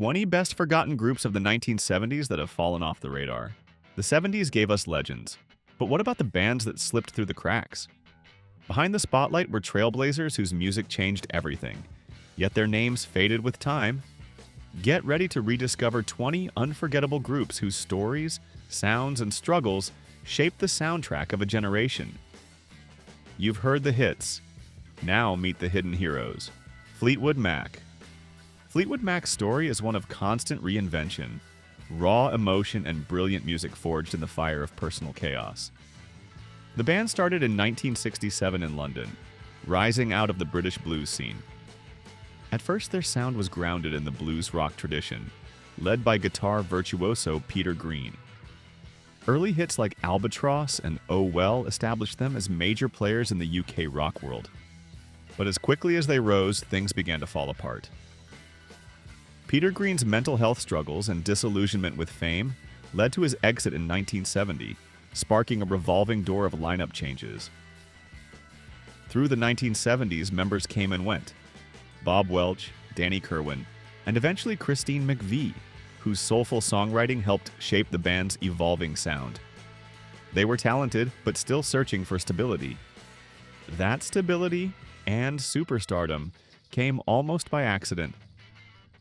20 best forgotten groups of the 1970s that have fallen off the radar. The 70s gave us legends, but what about the bands that slipped through the cracks? Behind the spotlight were trailblazers whose music changed everything, yet their names faded with time. Get ready to rediscover 20 unforgettable groups whose stories, sounds, and struggles shaped the soundtrack of a generation. You've heard the hits. Now meet the hidden heroes. Fleetwood Mac. Fleetwood Mac's story is one of constant reinvention, raw emotion, and brilliant music forged in the fire of personal chaos. The band started in 1967 in London, rising out of the British blues scene. At first, their sound was grounded in the blues rock tradition, led by guitar virtuoso Peter Green. Early hits like Albatross and Oh Well established them as major players in the UK rock world. But as quickly as they rose, things began to fall apart. Peter Green's mental health struggles and disillusionment with fame led to his exit in 1970, sparking a revolving door of lineup changes. Through the 1970s, members came and went. Bob Welch, Danny Kirwan, and eventually Christine McVie, whose soulful songwriting helped shape the band's evolving sound. They were talented, but still searching for stability. That stability and superstardom came almost by accident.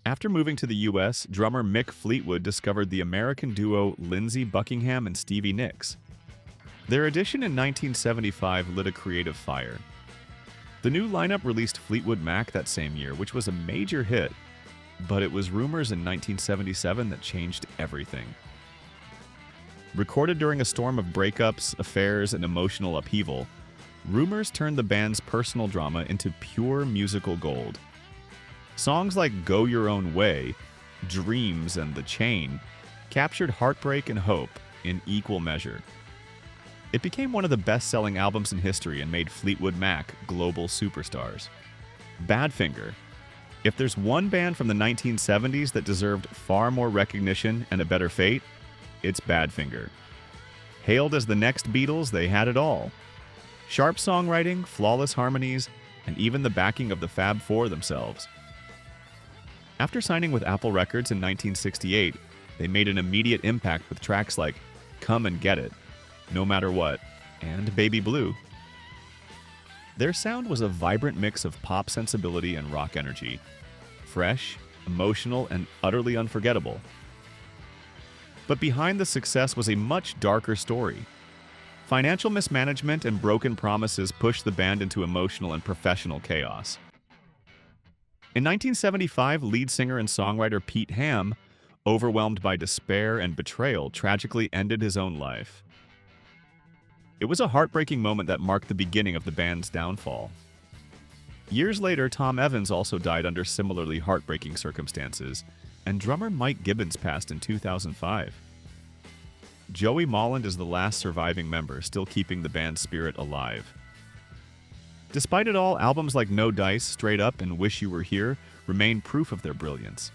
After moving to the US, drummer Mick Fleetwood discovered the American duo Lindsey Buckingham and Stevie Nicks. Their addition in 1975 lit a creative fire. The new lineup released Fleetwood Mac that same year, which was a major hit, but it was rumors in 1977 that changed everything. Recorded during a storm of breakups, affairs, and emotional upheaval, Rumors turned the band's personal drama into pure musical gold. Songs like Go Your Own Way, Dreams, and The Chain captured heartbreak and hope in equal measure. It became one of the best-selling albums in history and made Fleetwood Mac global superstars. Badfinger. If there's one band from the 1970s that deserved far more recognition and a better fate, it's Badfinger. Hailed as the next Beatles, they had it all. Sharp songwriting, flawless harmonies, and even the backing of the Fab Four themselves. After signing with Apple Records in 1968, they made an immediate impact with tracks like Come and Get It, No Matter What, and Baby Blue. Their sound was a vibrant mix of pop sensibility and rock energy. Fresh, emotional, and utterly unforgettable. But behind the success was a much darker story. Financial mismanagement and broken promises pushed the band into emotional and professional chaos. In 1975, lead singer and songwriter Pete Ham, overwhelmed by despair and betrayal, tragically ended his own life. It was a heartbreaking moment that marked the beginning of the band's downfall. Years later, Tom Evans also died under similarly heartbreaking circumstances, and drummer Mike Gibbons passed in 2005. Joey Molland is the last surviving member, still keeping the band's spirit alive. Despite it all, albums like No Dice, Straight Up, and Wish You Were Here remain proof of their brilliance.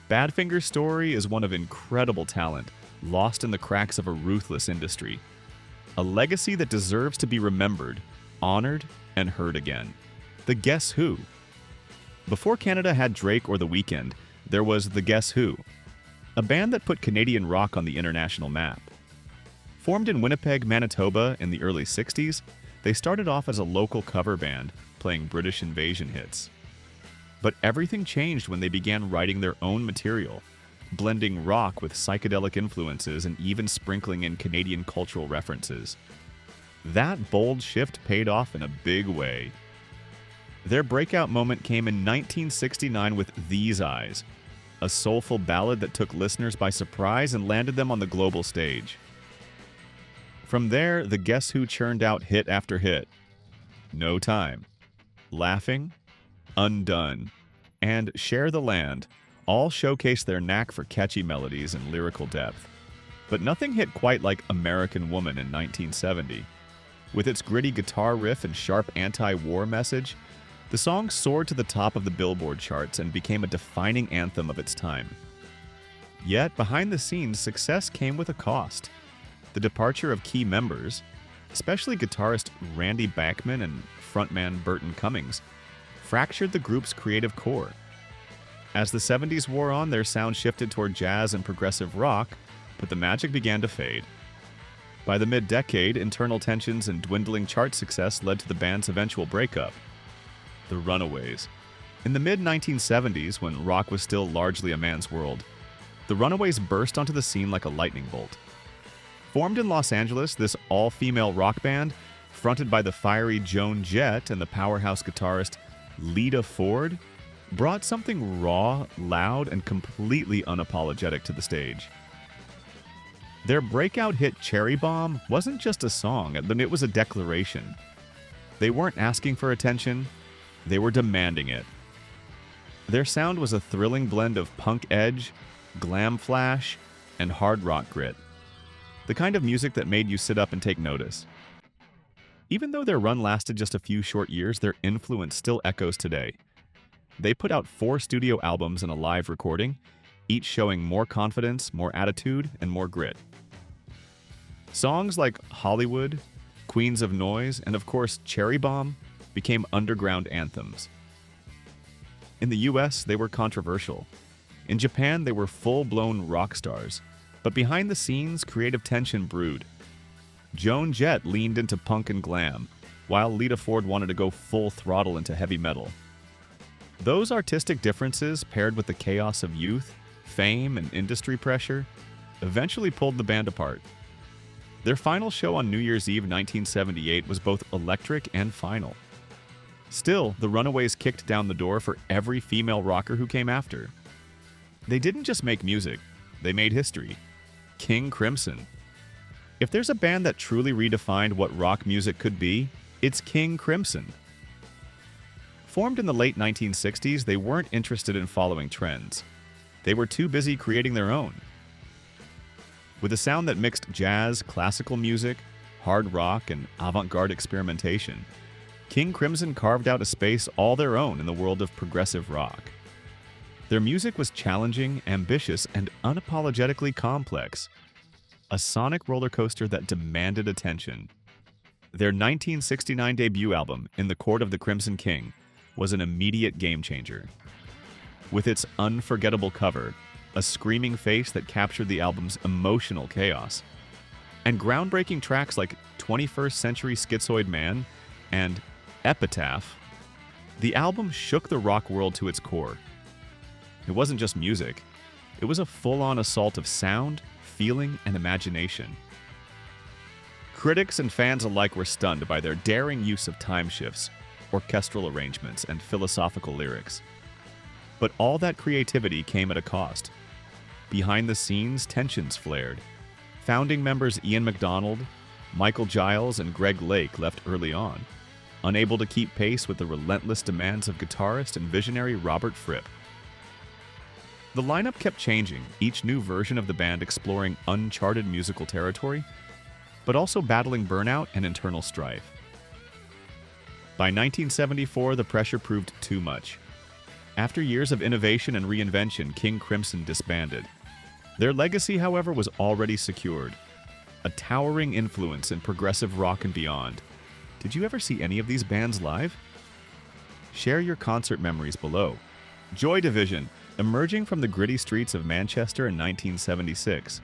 Badfinger's story is one of incredible talent, lost in the cracks of a ruthless industry. A legacy that deserves to be remembered, honored, and heard again. The Guess Who. Before Canada had Drake or The Weeknd, there was The Guess Who, a band that put Canadian rock on the international map. Formed in Winnipeg, Manitoba in the early 60s, they started off as a local cover band, playing British invasion hits. But everything changed when they began writing their own material, blending rock with psychedelic influences and even sprinkling in Canadian cultural references. That bold shift paid off in a big way. Their breakout moment came in 1969 with These Eyes, a soulful ballad that took listeners by surprise and landed them on the global stage. From there, the Guess Who churned out hit after hit. No Time, Laughing, Undone, and Share the Land all showcased their knack for catchy melodies and lyrical depth. But nothing hit quite like American Woman in 1970. With its gritty guitar riff and sharp anti-war message, the song soared to the top of the Billboard charts and became a defining anthem of its time. Yet, behind the scenes, success came with a cost. The departure of key members, especially guitarist Randy Bachman and frontman Burton Cummings, fractured the group's creative core. As the 70s wore on, their sound shifted toward jazz and progressive rock, but the magic began to fade. By the mid-decade, internal tensions and dwindling chart success led to the band's eventual breakup. The Runaways. In the mid-1970s, when rock was still largely a man's world, the Runaways burst onto the scene like a lightning bolt. Formed in Los Angeles, this all-female rock band, fronted by the fiery Joan Jett and the powerhouse guitarist Lita Ford, brought something raw, loud, and completely unapologetic to the stage. Their breakout hit Cherry Bomb wasn't just a song, it was a declaration. They weren't asking for attention, they were demanding it. Their sound was a thrilling blend of punk edge, glam flash, and hard rock grit. The kind of music that made you sit up and take notice. Even though their run lasted just a few short years, their influence still echoes today. They put out 4 studio albums and a live recording, each showing more confidence, more attitude, and more grit. Songs like Hollywood, Queens of Noise, and of course Cherry Bomb became underground anthems. In the US, they were controversial. In Japan, they were full-blown rock stars. But behind the scenes, creative tension brewed. Joan Jett leaned into punk and glam, while Lita Ford wanted to go full throttle into heavy metal. Those artistic differences, paired with the chaos of youth, fame, and industry pressure, eventually pulled the band apart. Their final show on New Year's Eve 1978 was both electric and final. Still, the Runaways kicked down the door for every female rocker who came after. They didn't just make music, they made history. King Crimson. If there's a band that truly redefined what rock music could be, it's King Crimson. Formed in the late 1960s, they weren't interested in following trends. They were too busy creating their own. With a sound that mixed jazz, classical music, hard rock, and avant-garde experimentation, King Crimson carved out a space all their own in the world of progressive rock. Their music was challenging, ambitious, and unapologetically complex. A sonic roller coaster that demanded attention. Their 1969 debut album, In the Court of the Crimson King, was an immediate game-changer. With its unforgettable cover, a screaming face that captured the album's emotional chaos, and groundbreaking tracks like 21st Century Schizoid Man and Epitaph, the album shook the rock world to its core. It wasn't just music, it was a full-on assault of sound, feeling, and imagination. Critics and fans alike were stunned by their daring use of time shifts, orchestral arrangements, and philosophical lyrics. But all that creativity came at a cost. Behind the scenes, tensions flared. Founding members Ian MacDonald, Michael Giles, and Greg Lake left early on, unable to keep pace with the relentless demands of guitarist and visionary Robert Fripp. The lineup kept changing, each new version of the band exploring uncharted musical territory, but also battling burnout and internal strife. By 1974, the pressure proved too much. After years of innovation and reinvention, King Crimson disbanded. Their legacy, however, was already secured. A towering influence in progressive rock and beyond. Did you ever see any of these bands live? Share your concert memories below. Joy Division, emerging from the gritty streets of Manchester in 1976.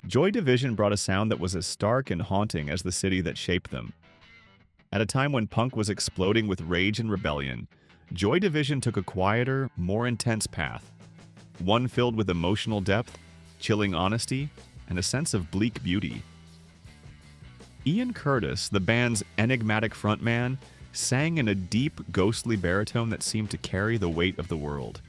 Joy Division brought a sound that was as stark and haunting as the city that shaped them. At a time when punk was exploding with rage and rebellion, Joy Division took a quieter, more intense path. One filled with emotional depth, chilling honesty, and a sense of bleak beauty. Ian Curtis, the band's enigmatic frontman, sang in a deep, ghostly baritone that seemed to carry the weight of the world.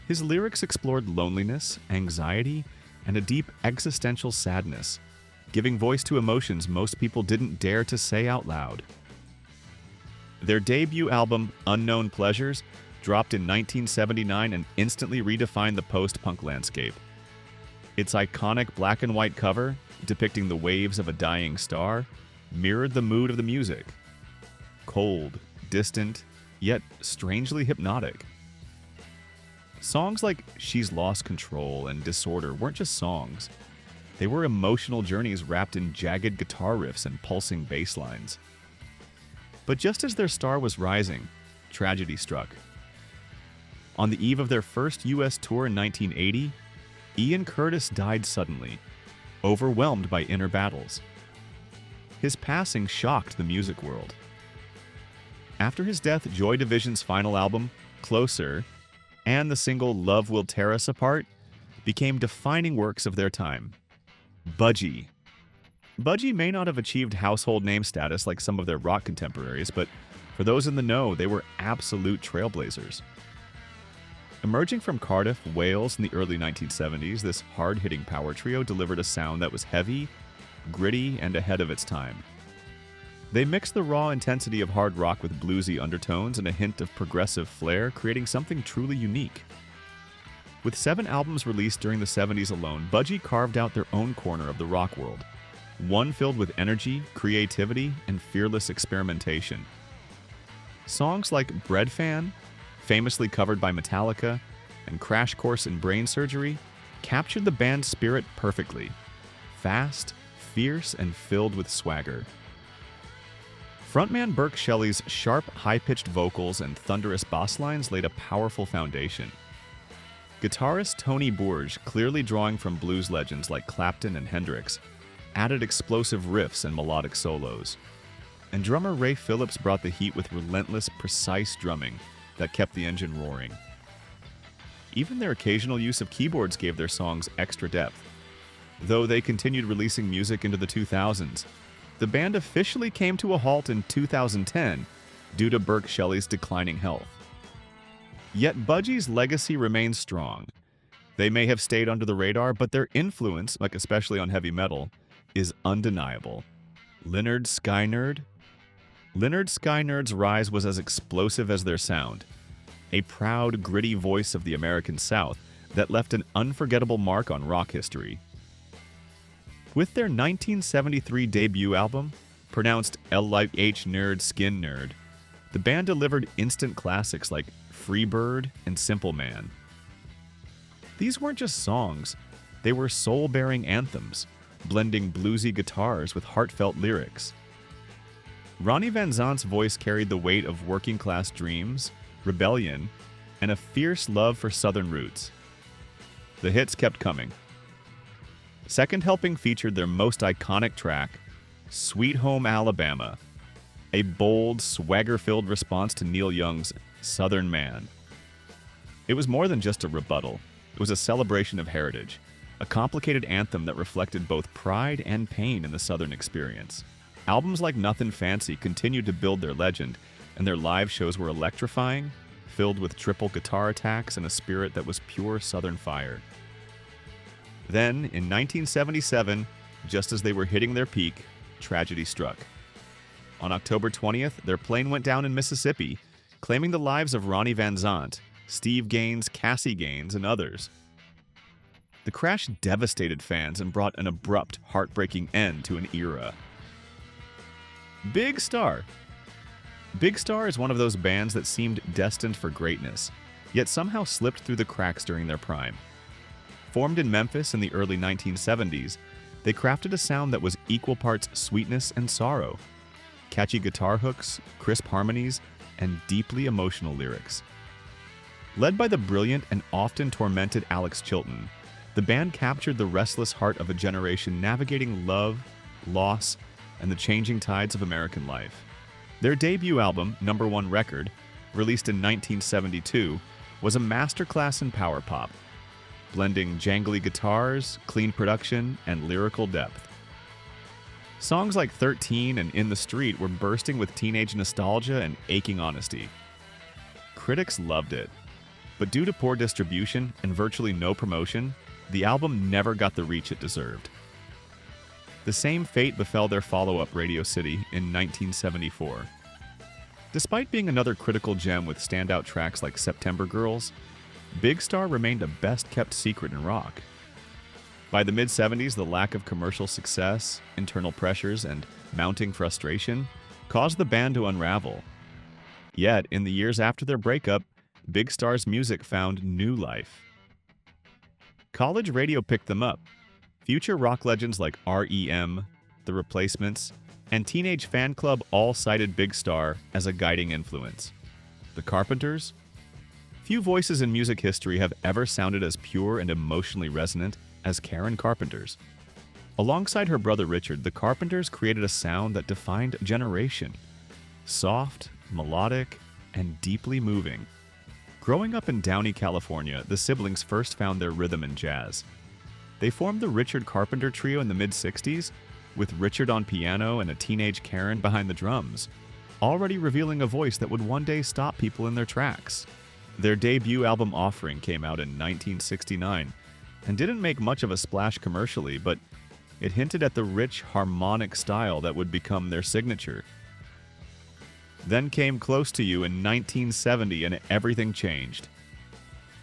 His lyrics explored loneliness, anxiety, and a deep existential sadness, giving voice to emotions most people didn't dare to say out loud. Their debut album, Unknown Pleasures, dropped in 1979 and instantly redefined the post-punk landscape. Its iconic black and white cover, depicting the waves of a dying star, mirrored the mood of the music. Cold, distant, yet strangely hypnotic. Songs like She's Lost Control and Disorder weren't just songs. They were emotional journeys wrapped in jagged guitar riffs and pulsing bass lines. But just as their star was rising, tragedy struck. On the eve of their first U.S. tour in 1980, Ian Curtis died suddenly, overwhelmed by inner battles. His passing shocked the music world. After his death, Joy Division's final album, Closer, and the single Love Will Tear Us Apart became defining works of their time. Budgie. Budgie may not have achieved household name status like some of their rock contemporaries, but for those in the know, they were absolute trailblazers. Emerging from Cardiff, Wales in the early 1970s, this hard-hitting power trio delivered a sound that was heavy, gritty, and ahead of its time. They mixed the raw intensity of hard rock with bluesy undertones and a hint of progressive flair, creating something truly unique. With 7 albums released during the 70s alone, Budgie carved out their own corner of the rock world, one filled with energy, creativity, and fearless experimentation. Songs like Bread Fan, famously covered by Metallica, and Crash Course in Brain Surgery, captured the band's spirit perfectly. Fast, fierce, and filled with swagger. Frontman Burke Shelley's sharp, high-pitched vocals and thunderous bass lines laid a powerful foundation. Guitarist Tony Bourge, clearly drawing from blues legends like Clapton and Hendrix, added explosive riffs and melodic solos. And drummer Ray Phillips brought the heat with relentless, precise drumming that kept the engine roaring. Even their occasional use of keyboards gave their songs extra depth. Though they continued releasing music into the 2000s, the band officially came to a halt in 2010 due to Burke Shelley's declining health. Yet Budgie's legacy remains strong. They may have stayed under the radar, but their influence, like especially on heavy metal, is undeniable. Lynyrd Skynyrd. Lynyrd Skynyrd's rise was as explosive as their sound, a proud, gritty voice of the American South that left an unforgettable mark on rock history. With their 1973 debut album, pronounced Lynyrd Skynyrd, the band delivered instant classics like Free Bird and Simple Man. These weren't just songs, they were soul-bearing anthems, blending bluesy guitars with heartfelt lyrics. Ronnie Van Zant's voice carried the weight of working-class dreams, rebellion, and a fierce love for Southern roots. The hits kept coming. Second Helping featured their most iconic track, Sweet Home Alabama, a bold, swagger-filled response to Neil Young's Southern Man. It was more than just a rebuttal. It was a celebration of heritage, a complicated anthem that reflected both pride and pain in the Southern experience. Albums like Nothin' Fancy continued to build their legend, and their live shows were electrifying, filled with triple guitar attacks and a spirit that was pure Southern fire. Then, in 1977, just as they were hitting their peak, tragedy struck. On October 20th, their plane went down in Mississippi, claiming the lives of Ronnie Van Zant, Steve Gaines, Cassie Gaines, and others. The crash devastated fans and brought an abrupt, heartbreaking end to an era. Big Star. Big Star is one of those bands that seemed destined for greatness, yet somehow slipped through the cracks during their prime. Formed in Memphis in the early 1970s, they crafted a sound that was equal parts sweetness and sorrow, catchy guitar hooks, crisp harmonies, and deeply emotional lyrics. Led by the brilliant and often tormented Alex Chilton, the band captured the restless heart of a generation navigating love, loss, and the changing tides of American life. Their debut album, Number One Record, released in 1972, was a masterclass in power pop, blending jangly guitars, clean production, and lyrical depth. Songs like 13 and In the Street were bursting with teenage nostalgia and aching honesty. Critics loved it, but due to poor distribution and virtually no promotion, the album never got the reach it deserved. The same fate befell their follow-up Radio City in 1974. Despite being another critical gem with standout tracks like September Girls, Big Star remained a best-kept secret in rock. By the mid-70s, the lack of commercial success, internal pressures, and mounting frustration caused the band to unravel. Yet, in the years after their breakup, Big Star's music found new life. College radio picked them up. Future rock legends like R.E.M., The Replacements, and Teenage Fan Club all cited Big Star as a guiding influence. The Carpenters? Few voices in music history have ever sounded as pure and emotionally resonant as Karen Carpenter's. Alongside her brother Richard, the Carpenters created a sound that defined a generation. Soft, melodic, and deeply moving. Growing up in Downey, California, the siblings first found their rhythm in jazz. They formed the Richard Carpenter Trio in the mid-60s, with Richard on piano and a teenage Karen behind the drums, already revealing a voice that would one day stop people in their tracks. Their debut album Offering came out in 1969 and didn't make much of a splash commercially, but it hinted at the rich, harmonic style that would become their signature. Then came Close to You in 1970 and everything changed.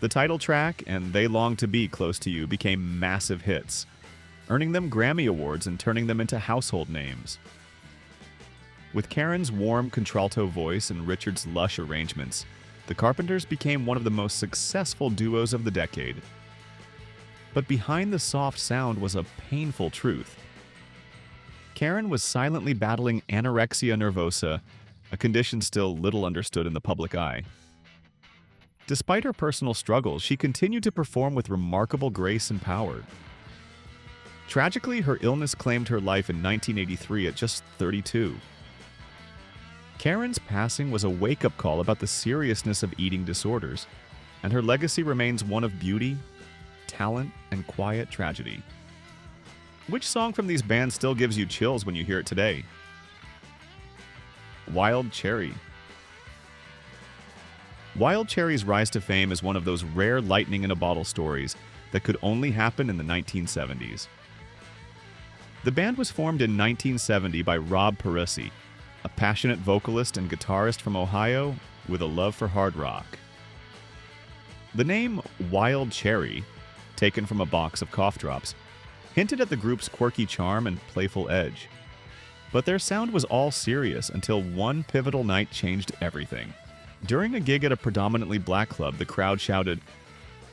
The title track and They Long to Be Close to You became massive hits, earning them Grammy Awards and turning them into household names. With Karen's warm contralto voice and Richard's lush arrangements, the Carpenters became one of the most successful duos of the decade. But behind the soft sound was a painful truth. Karen was silently battling anorexia nervosa, a condition still little understood in the public eye. Despite her personal struggles, she continued to perform with remarkable grace and power. Tragically, her illness claimed her life in 1983 at just 32. Karen's passing was a wake-up call about the seriousness of eating disorders, and her legacy remains one of beauty, talent, and quiet tragedy. Which song from these bands still gives you chills when you hear it today? Wild Cherry. Wild Cherry's rise to fame is one of those rare lightning-in-a-bottle stories that could only happen in the 1970s. The band was formed in 1970 by Rob Parisi, a passionate vocalist and guitarist from Ohio with a love for hard rock. The name Wild Cherry, taken from a box of cough drops, hinted at the group's quirky charm and playful edge. But their sound was all serious until one pivotal night changed everything. During a gig at a predominantly black club, the crowd shouted,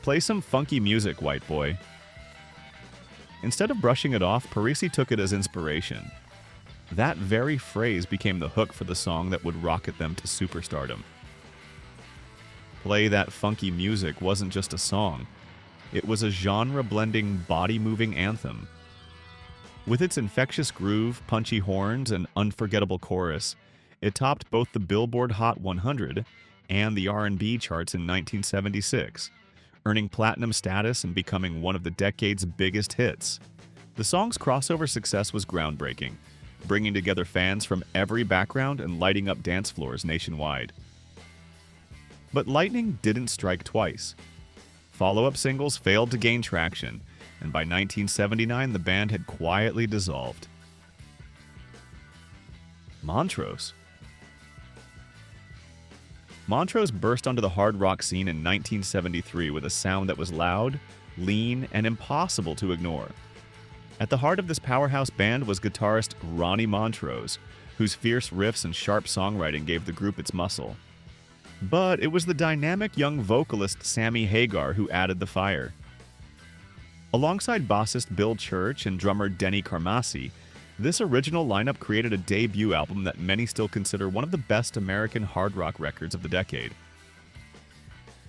"Play some funky music, white boy." Instead of brushing it off, Parisi took it as inspiration. That very phrase became the hook for the song that would rocket them to superstardom. Play That Funky Music wasn't just a song. It was a genre-blending, body-moving anthem. With its infectious groove, punchy horns, and unforgettable chorus, it topped both the Billboard Hot 100 and the R&B charts in 1976, earning platinum status and becoming one of the decade's biggest hits. The song's crossover success was groundbreaking, bringing together fans from every background and lighting up dance floors nationwide. But lightning didn't strike twice. Follow-up singles failed to gain traction, and by 1979 the band had quietly dissolved. Montrose. Montrose burst onto the hard rock scene in 1973 with a sound that was loud, lean, and impossible to ignore. At the heart of this powerhouse band was guitarist Ronnie Montrose, whose fierce riffs and sharp songwriting gave the group its muscle. But it was the dynamic young vocalist Sammy Hagar who added the fire. Alongside bassist Bill Church and drummer Denny Carmassi, this original lineup created a debut album that many still consider one of the best American hard rock records of the decade.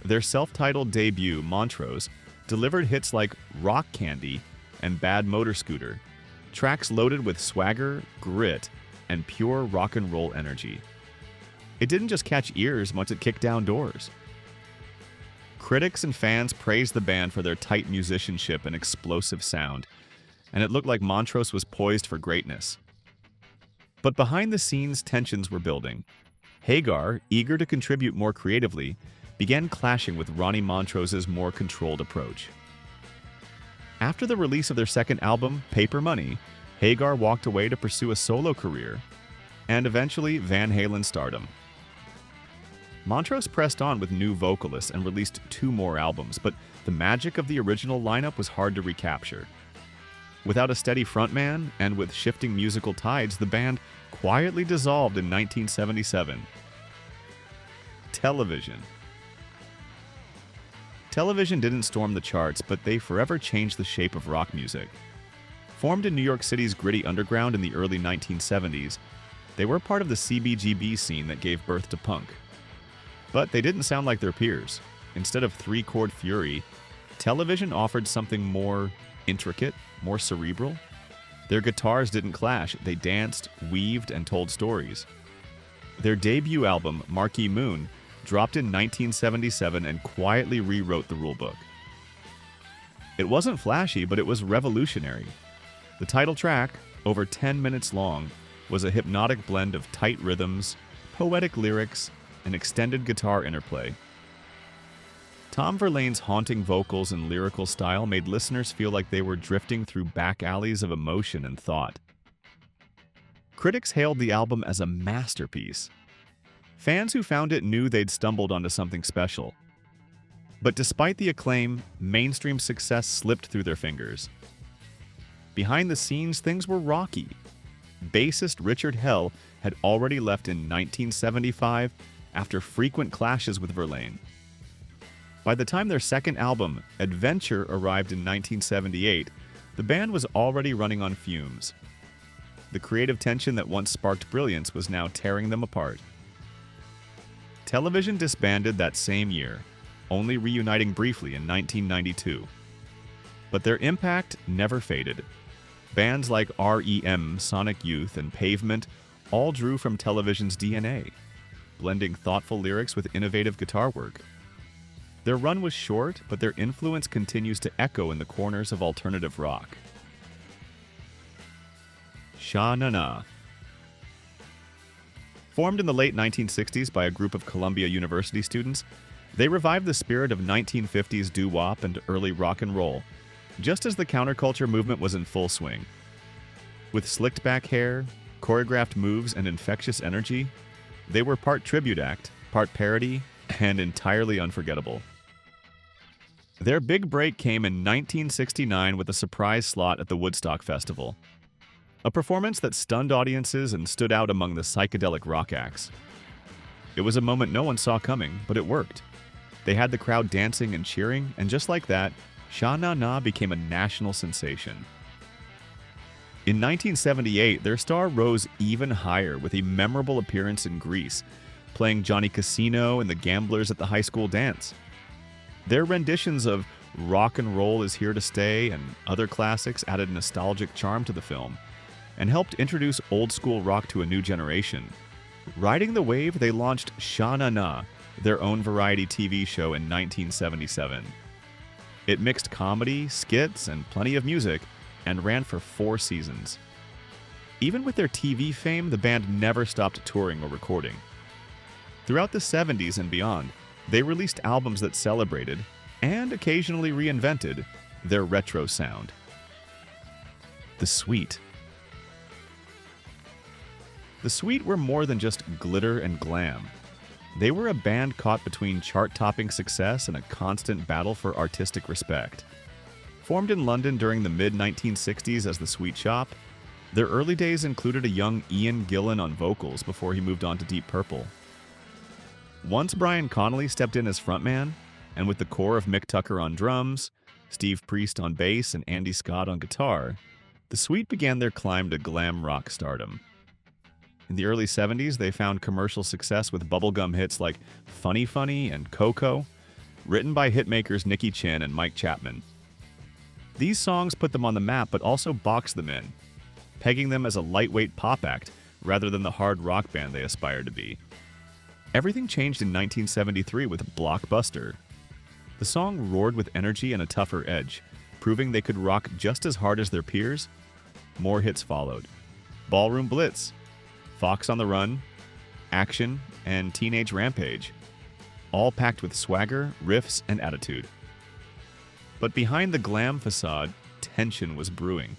Their self-titled debut, Montrose, delivered hits like Rock Candy and Bad Motor Scooter, tracks loaded with swagger, grit, and pure rock and roll energy. It didn't just catch ears once it kicked down doors. Critics and fans praised the band for their tight musicianship and explosive sound, and it looked like Montrose was poised for greatness. But behind the scenes, tensions were building. Hagar, eager to contribute more creatively, began clashing with Ronnie Montrose's more controlled approach. After the release of their second album, Paper Money, Hagar walked away to pursue a solo career, and eventually Van Halen stardom. Montrose pressed on with new vocalists and released 2 more albums, but the magic of the original lineup was hard to recapture. Without a steady frontman, and with shifting musical tides, the band quietly dissolved in 1977. Television. Television didn't storm the charts, but they forever changed the shape of rock music. Formed in New York City's gritty underground in the early 1970s, they were part of the CBGB scene that gave birth to punk. But they didn't sound like their peers. instead of three-chord fury, television offered something more intricate, more cerebral. Their guitars didn't clash, they danced, weaved, and told stories. Their debut album, Marquee Moon, dropped in 1977 and quietly rewrote the rulebook. It wasn't flashy, but it was revolutionary. The title track, over 10 minutes long, was a hypnotic blend of tight rhythms, poetic lyrics, and extended guitar interplay. Tom Verlaine's haunting vocals and lyrical style made listeners feel like they were drifting through back alleys of emotion and thought. Critics hailed the album as a masterpiece. Fans who found it knew they'd stumbled onto something special. But despite the acclaim, mainstream success slipped through their fingers. Behind the scenes, things were rocky. Bassist Richard Hell had already left in 1975 after frequent clashes with Verlaine. By the time their second album, Adventure, arrived in 1978, the band was already running on fumes. The creative tension that once sparked brilliance was now tearing them apart. Television disbanded that same year, only reuniting briefly in 1992. But their impact never faded. Bands like R.E.M., Sonic Youth, and Pavement all drew from television's DNA, blending thoughtful lyrics with innovative guitar work. Their run was short, but their influence continues to echo in the corners of alternative rock. Sha Na Na. Formed in the late 1960s by a group of Columbia University students, they revived the spirit of 1950s doo-wop and early rock and roll, just as the counterculture movement was in full swing. With slicked back hair, choreographed moves, and infectious energy, they were part tribute act, part parody, and entirely unforgettable. Their big break came in 1969 with a surprise slot at the Woodstock Festival, a performance that stunned audiences and stood out among the psychedelic rock acts. It was a moment no one saw coming, but it worked. They had the crowd dancing and cheering, and just like that, Sha Na Na became a national sensation. In 1978, their star rose even higher with a memorable appearance in Greece, playing Johnny Casino and the Gamblers at the high school dance. Their renditions of Rock and Roll Is Here to Stay and other classics added nostalgic charm to the film and helped introduce old-school rock to a new generation. Riding the wave, they launched Sha Na Na, their own variety TV show, in 1977. It mixed comedy, skits, and plenty of music, and ran for 4 seasons. Even with their TV fame, the band never stopped touring or recording. Throughout the 70s and beyond, they released albums that celebrated, and occasionally reinvented, their retro sound. The Sweet. The Sweet were more than just glitter and glam. They were a band caught between chart-topping success and a constant battle for artistic respect. Formed in London during the mid-1960s as the Sweet Shop, their early days included a young Ian Gillan on vocals before he moved on to Deep Purple. Once Brian Connolly stepped in as frontman, and with the core of Mick Tucker on drums, Steve Priest on bass, and Andy Scott on guitar, the Sweet began their climb to glam rock stardom. In the early 70s, they found commercial success with bubblegum hits like Funny Funny and Coco, written by hitmakers Nicky Chin and Mike Chapman. These songs put them on the map but also boxed them in, pegging them as a lightweight pop act rather than the hard rock band they aspired to be. Everything changed in 1973 with Blockbuster. The song roared with energy and a tougher edge, proving they could rock just as hard as their peers. More hits followed. Ballroom Blitz, Fox on the Run, Action, and Teenage Rampage, all packed with swagger, riffs, and attitude. But behind the glam facade, tension was brewing.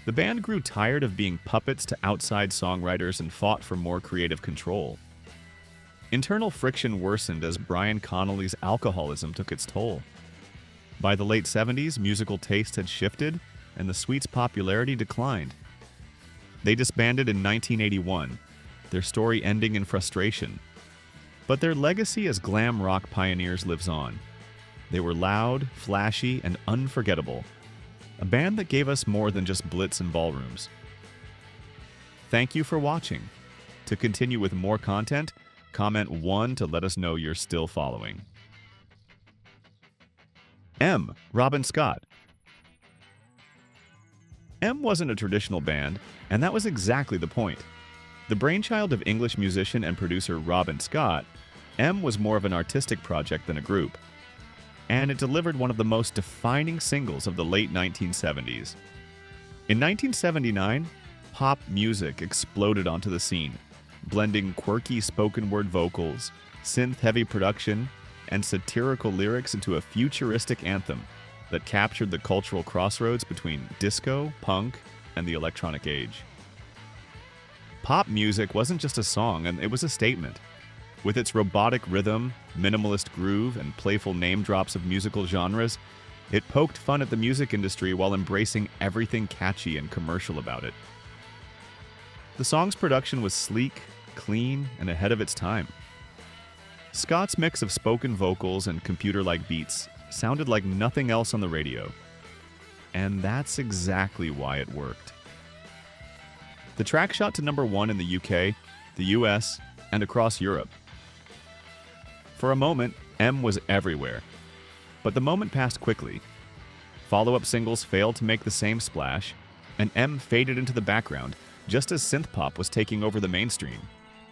The band grew tired of being puppets to outside songwriters and fought for more creative control. Internal friction worsened as Brian Connolly's alcoholism took its toll. By the late 70s, musical tastes had shifted, and the Sweet's popularity declined. They disbanded in 1981, their story ending in frustration. But their legacy as glam rock pioneers lives on. They were loud, flashy, and unforgettable. A band that gave us more than just blitz and ballrooms. Thank you for watching. To continue with more content, comment 1 to let us know you're still following. M. Robin Scott. M wasn't a traditional band, and that was exactly the point. The brainchild of English musician and producer Robin Scott, M was more of an artistic project than a group. And it delivered one of the most defining singles of the late 1970s. In 1979, pop music exploded onto the scene, blending quirky spoken-word vocals, synth-heavy production, and satirical lyrics into a futuristic anthem that captured the cultural crossroads between disco, punk, and the electronic age. Pop music wasn't just a song, and it was a statement. With its robotic rhythm, minimalist groove, and playful name drops of musical genres, it poked fun at the music industry while embracing everything catchy and commercial about it. The song's production was sleek, clean, and ahead of its time. Scott's mix of spoken vocals and computer-like beats sounded like nothing else on the radio. And that's exactly why it worked. The track shot to #1 in the UK, the US, and across Europe. For a moment, M was everywhere. But the moment passed quickly. Follow-up singles failed to make the same splash, and M faded into the background just as synthpop was taking over the mainstream.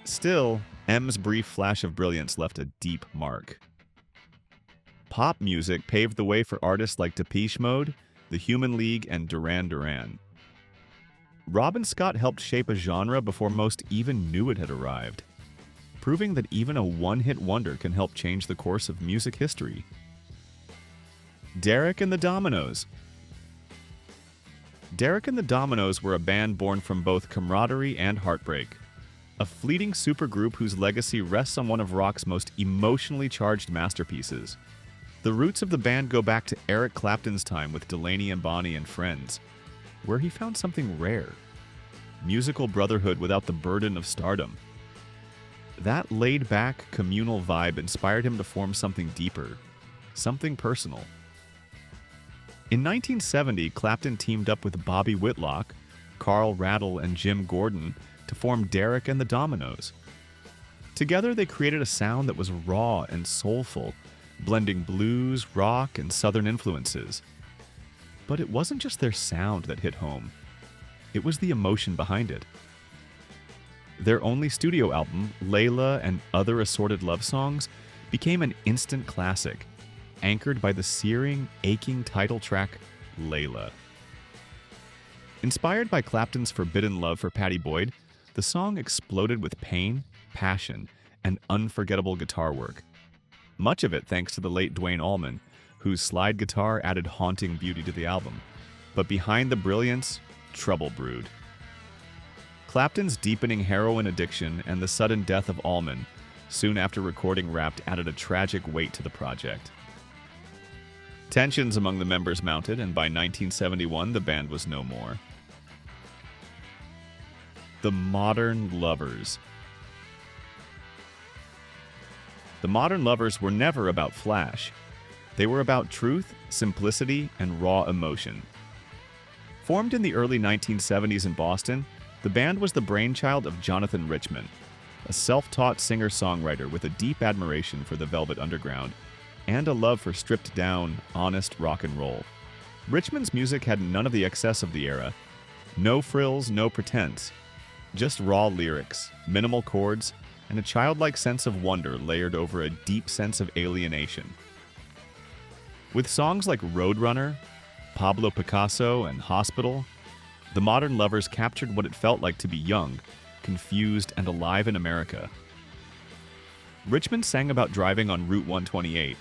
Still, M's brief flash of brilliance left a deep mark. Pop music paved the way for artists like Depeche Mode, The Human League, and Duran Duran. Robin Scott helped shape a genre before most even knew it had arrived, proving that even a one-hit wonder can help change the course of music history. Derek and the Dominos. Derek and the Dominos were a band born from both camaraderie and heartbreak. A fleeting supergroup whose legacy rests on one of rock's most emotionally charged masterpieces. The roots of the band go back to Eric Clapton's time with Delaney and Bonnie and Friends, where he found something rare: musical brotherhood without the burden of stardom. That laid-back, communal vibe inspired him to form something deeper, something personal. In 1970, Clapton teamed up with Bobby Whitlock, Carl Rattle, and Jim Gordon to form Derek and the Dominos. Together, they created a sound that was raw and soulful, blending blues, rock, and southern influences. But it wasn't just their sound that hit home. It was the emotion behind it. Their only studio album, Layla and Other Assorted Love Songs, became an instant classic, anchored by the searing, aching title track, Layla. Inspired by Clapton's forbidden love for Pattie Boyd, the song exploded with pain, passion, and unforgettable guitar work. Much of it thanks to the late Duane Allman, whose slide guitar added haunting beauty to the album. But behind the brilliance, trouble brewed. Clapton's deepening heroin addiction and the sudden death of Allman, soon after recording Wrapped, added a tragic weight to the project. Tensions among the members mounted, and by 1971, the band was no more. The Modern Lovers. The Modern Lovers were never about flash. They were about truth, simplicity, and raw emotion. Formed in the early 1970s in Boston, the band was the brainchild of Jonathan Richman, a self-taught singer-songwriter with a deep admiration for the Velvet Underground and a love for stripped-down, honest rock and roll. Richman's music had none of the excess of the era. No frills, no pretense. Just raw lyrics, minimal chords, and a childlike sense of wonder layered over a deep sense of alienation. With songs like Roadrunner, Pablo Picasso, and Hospital, the Modern Lovers captured what it felt like to be young, confused, and alive in America. Richman sang about driving on Route 128,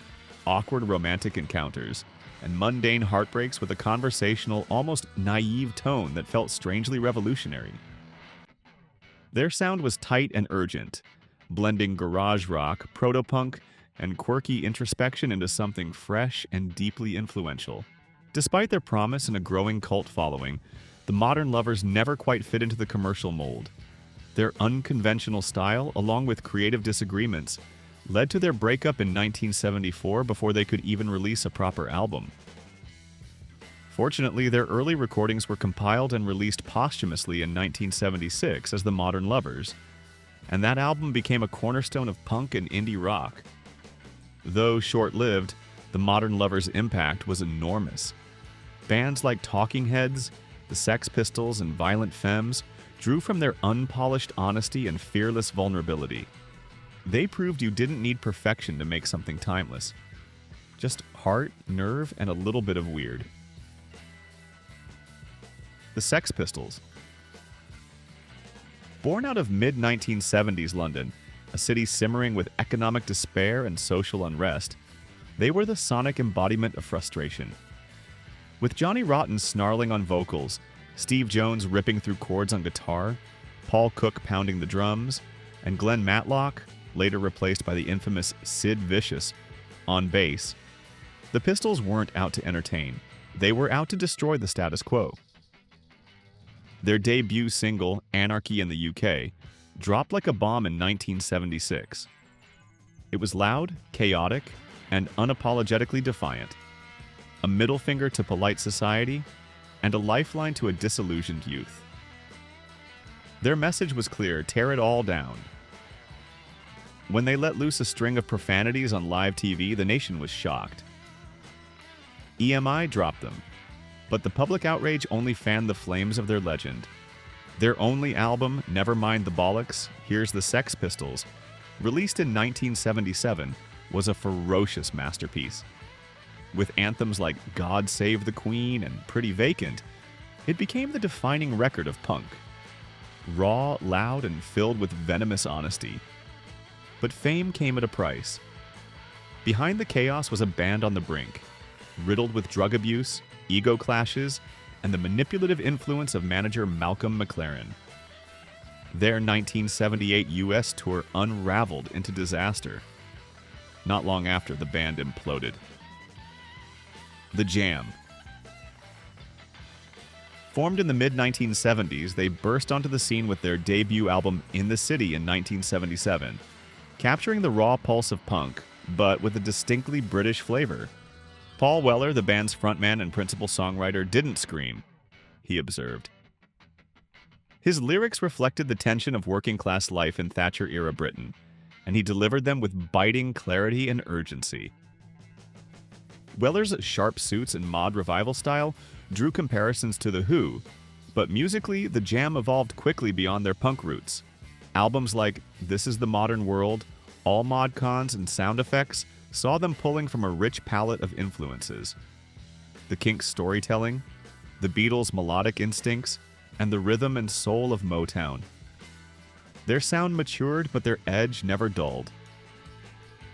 awkward romantic encounters, and mundane heartbreaks with a conversational, almost naive tone that felt strangely revolutionary. Their sound was tight and urgent, blending garage rock, proto-punk, and quirky introspection into something fresh and deeply influential. Despite their promise and a growing cult following, the Modern Lovers never quite fit into the commercial mold. Their unconventional style, along with creative disagreements, led to their breakup in 1974 before they could even release a proper album. Fortunately, their early recordings were compiled and released posthumously in 1976 as the Modern Lovers, and that album became a cornerstone of punk and indie rock. Though short-lived, The modern lover's impact was enormous. Bands like Talking Heads, the Sex Pistols, and Violent Femmes drew from their unpolished honesty and fearless vulnerability. They proved you didn't need perfection to make something timeless. Just heart, nerve, and a little bit of weird. The Sex Pistols. Born out of mid-1970s London, a city simmering with economic despair and social unrest, they were the sonic embodiment of frustration. With Johnny Rotten snarling on vocals, Steve Jones ripping through chords on guitar, Paul Cook pounding the drums, and Glenn Matlock, later replaced by the infamous Sid Vicious, on bass, the Pistols weren't out to entertain. They were out to destroy the status quo. Their debut single, Anarchy in the UK, dropped like a bomb in 1976. It was loud, chaotic, and unapologetically defiant. A middle finger to polite society, and a lifeline to a disillusioned youth. Their message was clear: tear it all down. When they let loose a string of profanities on live TV, the nation was shocked. EMI dropped them, but the public outrage only fanned the flames of their legend. Their only album, Nevermind the Bollocks, Here's the Sex Pistols, released in 1977, was a ferocious masterpiece. With anthems like God Save the Queen and Pretty Vacant, it became the defining record of punk. Raw, loud, and filled with venomous honesty. But fame came at a price. Behind the chaos was a band on the brink, riddled with drug abuse, ego clashes, and the manipulative influence of manager Malcolm McLaren. Their 1978 US tour unraveled into disaster. Not long after, the band imploded. The Jam. Formed in the mid-1970s, they burst onto the scene with their debut album In the City in 1977, capturing the raw pulse of punk, but with a distinctly British flavor. Paul Weller, the band's frontman and principal songwriter, didn't scream, he observed. His lyrics reflected the tension of working-class life in Thatcher-era Britain, and he delivered them with biting clarity and urgency. Weller's sharp suits and mod revival style drew comparisons to The Who, but musically, the Jam evolved quickly beyond their punk roots. Albums like This Is the Modern World, All Mod Cons, and Sound Effects saw them pulling from a rich palette of influences. The Kinks' storytelling, the Beatles' melodic instincts, and the rhythm and soul of Motown. Their sound matured, but their edge never dulled.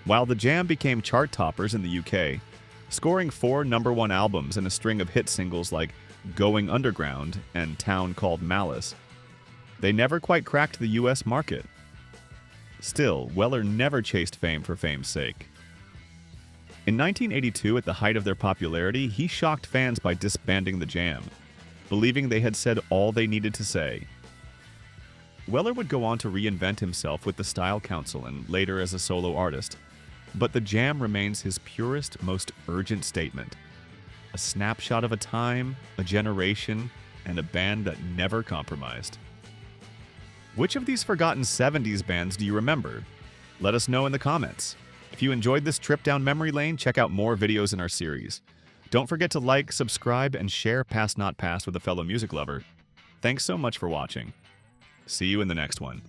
While the Jam became chart toppers in the UK, scoring 4 #1 albums and a string of hit singles like Going Underground and Town Called Malice, they never quite cracked the US market. Still, Weller never chased fame for fame's sake. In 1982, at the height of their popularity, he shocked fans by disbanding the Jam, believing they had said all they needed to say. Weller would go on to reinvent himself with the Style Council and later as a solo artist, but the Jam remains his purest, most urgent statement. A snapshot of a time, a generation, and a band that never compromised. Which of these forgotten 70s bands do you remember? Let us know in the comments. If you enjoyed this trip down memory lane, check out more videos in our series. Don't forget to like, subscribe, and share Past Not Past with a fellow music lover. Thanks so much for watching. See you in the next one.